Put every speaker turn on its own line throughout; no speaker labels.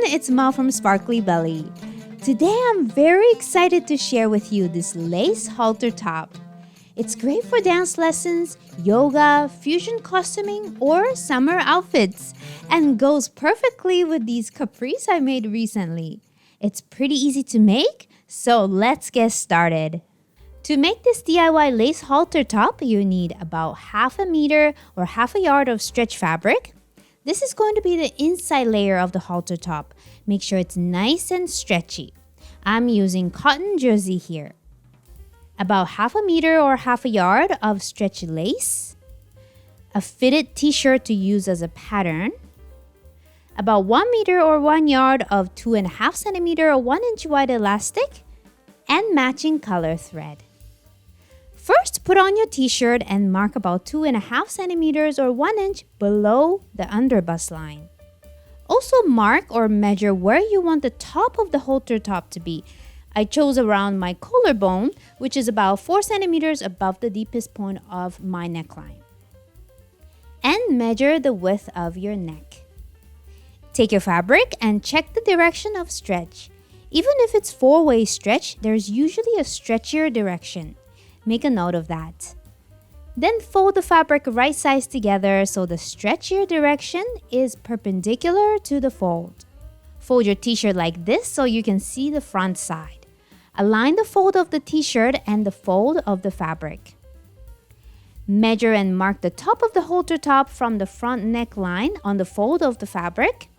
it's Ma from Sparkly Belly. Today I'm very excited to share with you this lace halter top. It's great for dance lessons, yoga, fusion costuming, or summer outfits, and goes perfectly with these capris I made recently. It's pretty easy to make, so let's get started. To make this DIY lace halter top, you need about half a meter or half a yard of stretch fabric. This is going to be the inside layer of the halter top. Make sure it's nice and stretchy. I'm using cotton jersey here. About half a meter or half a yard of stretchy lace. A fitted t-shirt to use as a pattern. About 1 meter or 1 yard of 2.5 centimeter or 1 inch wide elastic. And matching color thread. First, put on your t-shirt and mark about 2.5 centimeters or 1 inch below the underbust line. Also mark or measure where you want the top of the halter top to be. I chose around my collarbone, which is about 4 centimeters above the deepest point of my neckline. And measure the width of your neck. Take your fabric and check the direction of stretch. Even if it's 4-way stretch, there's usually a stretchier direction. Make a note of that. Then fold the fabric right sides together so the stretchier direction is perpendicular to the fold. Fold your t-shirt like this so you can see the front side. Align the fold of the t-shirt and the fold of the fabric. Measure and mark the top of the halter top from the front neckline on the fold of the fabric.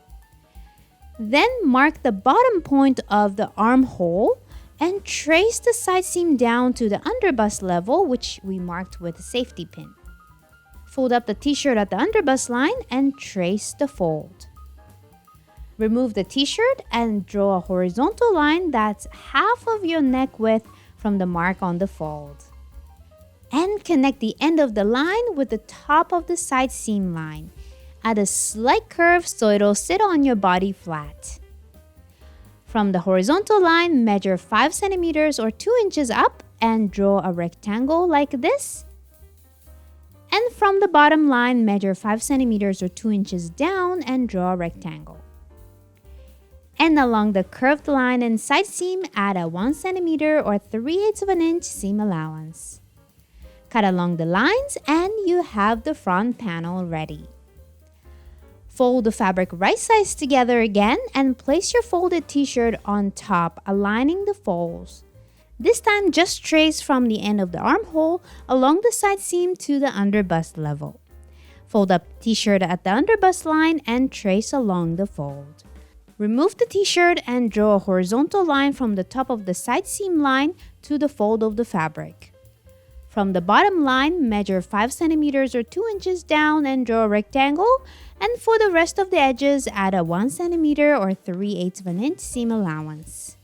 Then mark the bottom point of the armhole and trace the side seam down to the underbust level, which we marked with a safety pin. Fold up the t-shirt at the underbust line and trace the fold. Remove the t-shirt and draw a horizontal line that's half of your neck width from the mark on the fold. And connect the end of the line with the top of the side seam line. Add a slight curve so it'll sit on your body flat. From the horizontal line, measure 5 centimeters or 2 inches up and draw a rectangle like this. And from the bottom line, measure 5 centimeters or 2 inches down and draw a rectangle. And along the curved line and side seam, add a 1 centimeter or 3/8 of an inch seam allowance. Cut along the lines and you have the front panel ready. Fold the fabric right sides together again and place your folded t-shirt on top, aligning the folds. This time, just trace from the end of the armhole along the side seam to the underbust level. Fold up t-shirt at the underbust line and trace along the fold. Remove the t-shirt and draw a horizontal line from the top of the side seam line to the fold of the fabric. From the bottom line, measure 5 centimeters or 2 inches down and draw a rectangle. And for the rest of the edges, add a 1 centimeter or 3/8 of an inch seam allowance.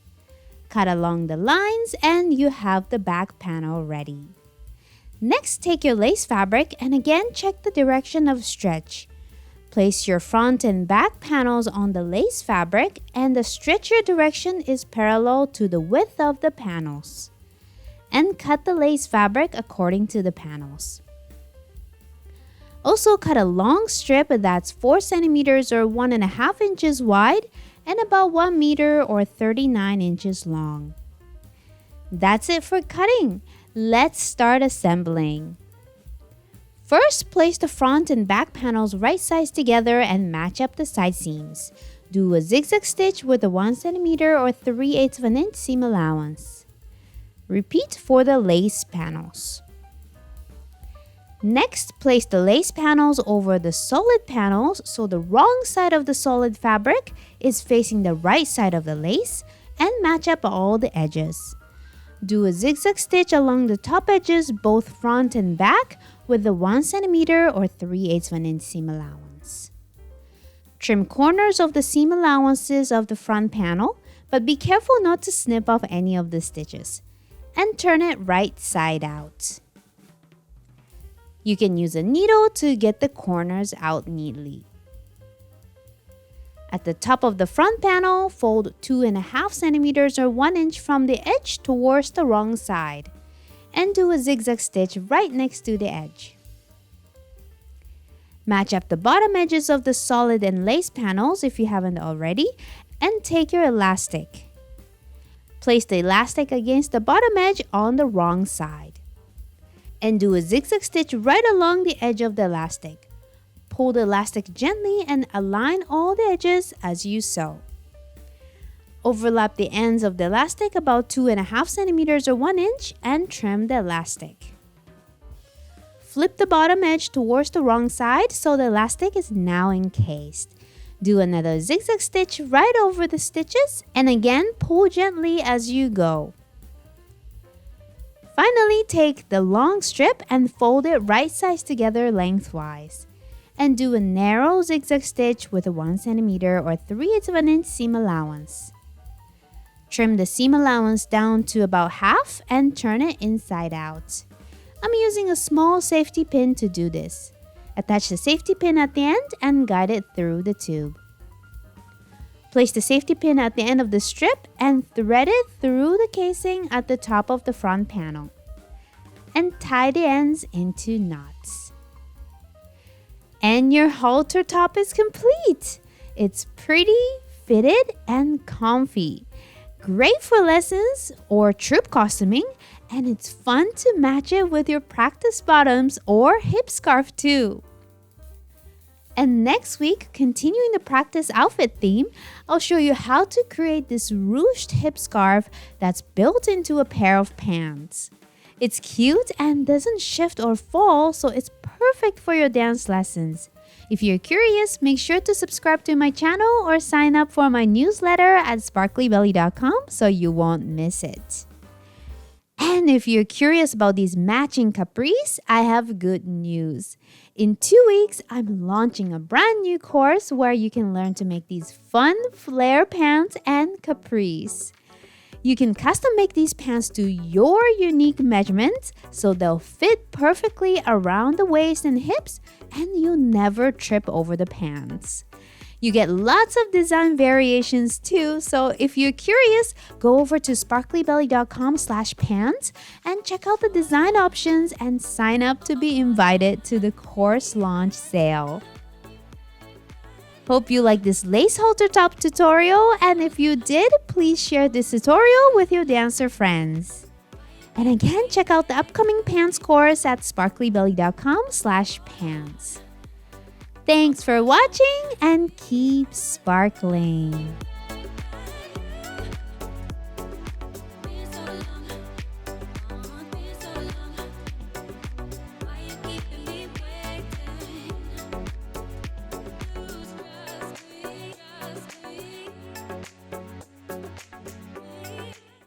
Cut along the lines and you have the back panel ready. Next, take your lace fabric and again check the direction of stretch. Place your front and back panels on the lace fabric and the stretchier direction is parallel to the width of the panels. And cut the lace fabric according to the panels. Also cut a long strip that's 4 centimeters or 1.5 inches wide and about 1 meter or 39 inches long. That's it for cutting. Let's start assembling. First, place the front and back panels right sides together and match up the side seams. Do a zigzag stitch with a 1 centimeter or 3/8 of an inch seam allowance. Repeat for the lace panels. Next, place the lace panels over the solid panels so the wrong side of the solid fabric is facing the right side of the lace and match up all the edges. Do a zigzag stitch along the top edges, both front and back, with the 1 centimeter or 3/8 of an inch seam allowance. Trim corners of the seam allowances of the front panel, but be careful not to snip off any of the stitches. And turn it right side out. You can use a needle to get the corners out neatly. At the top of the front panel, fold 2.5 centimeters or 1 inch from the edge towards the wrong side. And do a zigzag stitch right next to the edge. Match up the bottom edges of the solid and lace panels if you haven't already, And take your elastic. Place the elastic against the bottom edge on the wrong side. And do a zigzag stitch right along the edge of the elastic. Pull the elastic gently and align all the edges as you sew. Overlap the ends of the elastic about 2.5 centimeters or 1 inch and trim the elastic. Flip the bottom edge towards the wrong side so the elastic is now encased. Do another zigzag stitch right over the stitches and again pull gently as you go. Finally, take the long strip and fold it right sides together lengthwise. And do a narrow zigzag stitch with a 1 centimeter or 3/8 of an inch seam allowance. Trim the seam allowance down to about half and turn it inside out. I'm using a small safety pin to do this. Attach the safety pin at the end and guide it through the tube. Place the safety pin at the end of the strip and thread it through the casing at the top of the front panel. And tie the ends into knots. And your halter top is complete. It's pretty, fitted, and comfy. Great for lessons or troop costuming, and it's fun to match it with your practice bottoms or hip scarf too. And next week, continuing the practice outfit theme, I'll show you how to create this ruched hip scarf that's built into a pair of pants. It's cute and doesn't shift or fall, so it's perfect for your dance lessons. If you're curious, make sure to subscribe to my channel or sign up for my newsletter at sparklybelly.com so you won't miss it. And if you're curious about these matching capris, I have good news. In 2 weeks, I'm launching a brand new course where you can learn to make these fun flare pants and capris. You can custom make these pants to your unique measurements so they'll fit perfectly around the waist and hips and you'll never trip over the pants. You get lots of design variations too, so if you're curious, go over to sparklybelly.com/pants and check out the design options and sign up to be invited to the course launch sale. Hope you like this lace halter top tutorial, and if you did, please share this tutorial with your dancer friends. And again, check out the upcoming pants course at sparklybelly.com/pants. Thanks for watching and keep sparkling.